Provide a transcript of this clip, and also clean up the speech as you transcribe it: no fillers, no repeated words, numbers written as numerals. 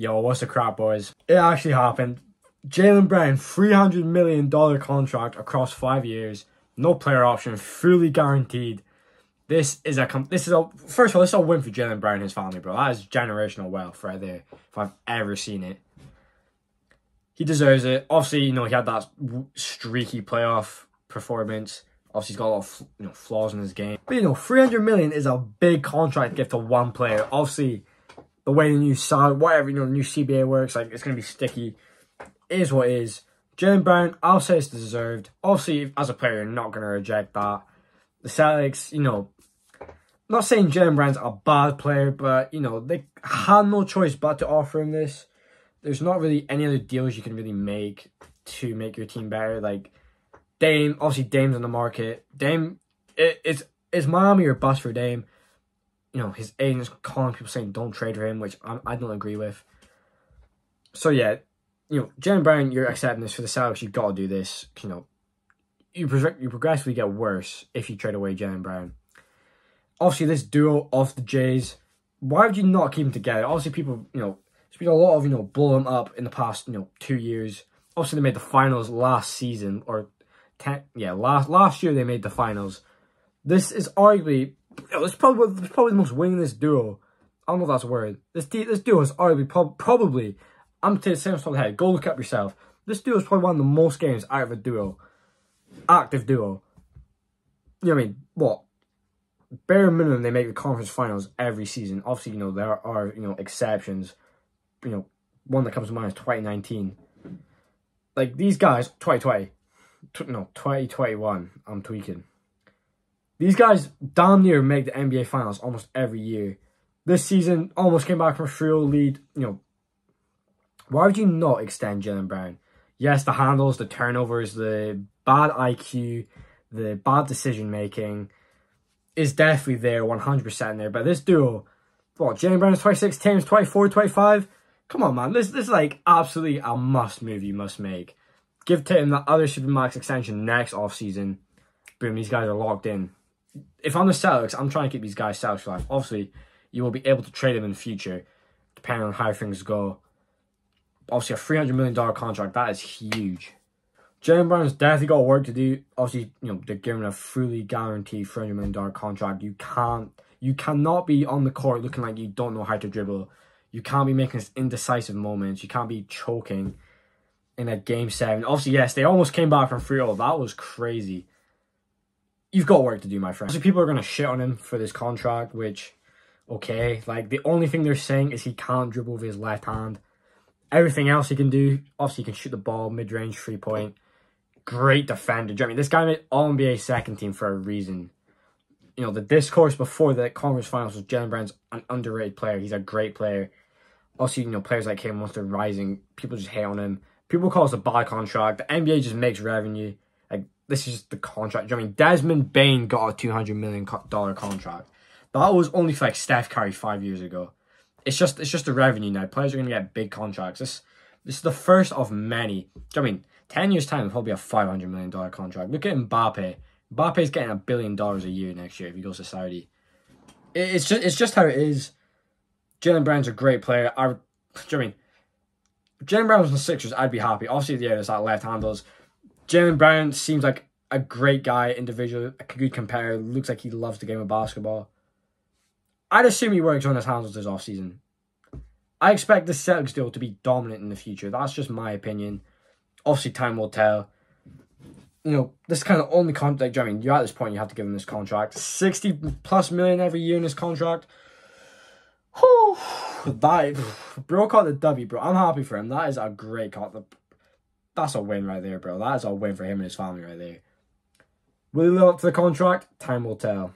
Yo, what's the crap, boys? It actually happened. Jaylen Brown, $300 million contract across 5 years. No player option, fully guaranteed. This is a first of all, this is a win for Jaylen Brown and his family, bro. That is generational wealth right there, if I've ever seen it. He deserves it. Obviously, you know, he had that streaky playoff performance. Obviously, he's got a lot of flaws in his game. But, you know, $300 million is a big contract gift to one player. Obviously, the way the new the new CBA works, like, it's going to be sticky. It is what it is. Jaylen Brown, I'll say it's deserved. Obviously, as a player, you're not going to reject that. The Celtics, you know, not saying Jaylen Brown's a bad player, but, you know, they had no choice but to offer him this. There's not really any other deals you can really make to make your team better. Like, Dame, obviously Dame's on the market. Dame, it's Miami or bust for Dame. You know, his agent's calling people saying don't trade for him, which I don't agree with. So, yeah, you know, Jaylen Brown, you're accepting this for the Celtics. You've got to do this. You know, you progressively get worse if you trade away Jaylen Brown. Obviously, this duo of the Jays, why would you not keep them together? Obviously, people, you know, there's been a lot of, you know, blow them up in the past, you know, 2 years. Obviously, they made the finals last season, or last year they made the finals. This is arguably, you know, it's probably the most winningest duo. I don't know if that's a word. This duo is arguably probably, I'm saying the top of the head. Go look up yourself. This duo is probably one of the most games out of a duo, active duo. You know what I mean? What? Bare minimum, they make the conference finals every season. Obviously, you know, there are, you know, exceptions. You know, one that comes to mind is 2019. Like, these guys, 2021, I'm tweaking. These guys damn near make the NBA finals almost every year. This season, almost came back from a 3-0 lead. You know, why would you not extend Jaylen Brown? Yes, the handles, the turnovers, the bad IQ, the bad decision-making is definitely there, 100% there. But this duo, what, Jaylen Brown is 26, Tatum's 24, 25? Come on, man. This is like absolutely a must move you must make. Give Tatum that other Supermax extension next offseason. Boom, these guys are locked in. If I'm the Celtics, I'm trying to keep these guys Celtics for life. Obviously, you will be able to trade them in the future, depending on how things go. Obviously, a $300 million contract, that is huge. Jaylen Brown's definitely got work to do. Obviously, you know, they're giving a fully guaranteed $300 million contract. You cannot be on the court looking like you don't know how to dribble. You can't be making indecisive moments. You can't be choking in a Game 7. Obviously, yes, they almost came back from 3-0. That was crazy. You've got work to do, my friend. So people are going to shit on him for this contract, which, okay. Like, the only thing they're saying is he can't dribble with his left hand. Everything else he can do, obviously he can shoot the ball, mid-range, 3-point. Great defender. I mean, this guy made All-NBA second team for a reason. You know, the discourse before the conference finals was Jaylen Brown's an underrated player. He's a great player. Also, you know, players like him, once they're rising, people just hate on him. People call us a bad contract. The NBA just makes revenue. Like, this is just the contract. I mean, Desmond Bane got a $200 million contract. That was only for, like, Steph Curry 5 years ago. It's just the revenue now. Players are going to get big contracts. This is the first of many. I mean, 10 years' time, it'll probably be a $500 million contract. Look at Mbappe. Mbappe's getting $1 billion a year next year if he goes to Saudi. It's just how it is. Jaylen Brown's a great player. I mean, Jaylen Brown was in the Sixers, I'd be happy. Obviously, yeah, there's that left handles. Jaylen Brown seems like a great guy, individual, a good competitor. Looks like he loves the game of basketball. I'd assume he works on his handles this offseason. I expect the Celtics deal to be dominant in the future. That's just my opinion. Obviously, time will tell. You know, this is kind of only contract. I mean, you're at this point, you have to give him this contract. 60+ million every year in this contract. Whew, bro caught the W, bro. I'm happy for him. That is a great cut. That's a win right there, bro. That is a win for him and his family right there. Will he live up to the contract? Time will tell.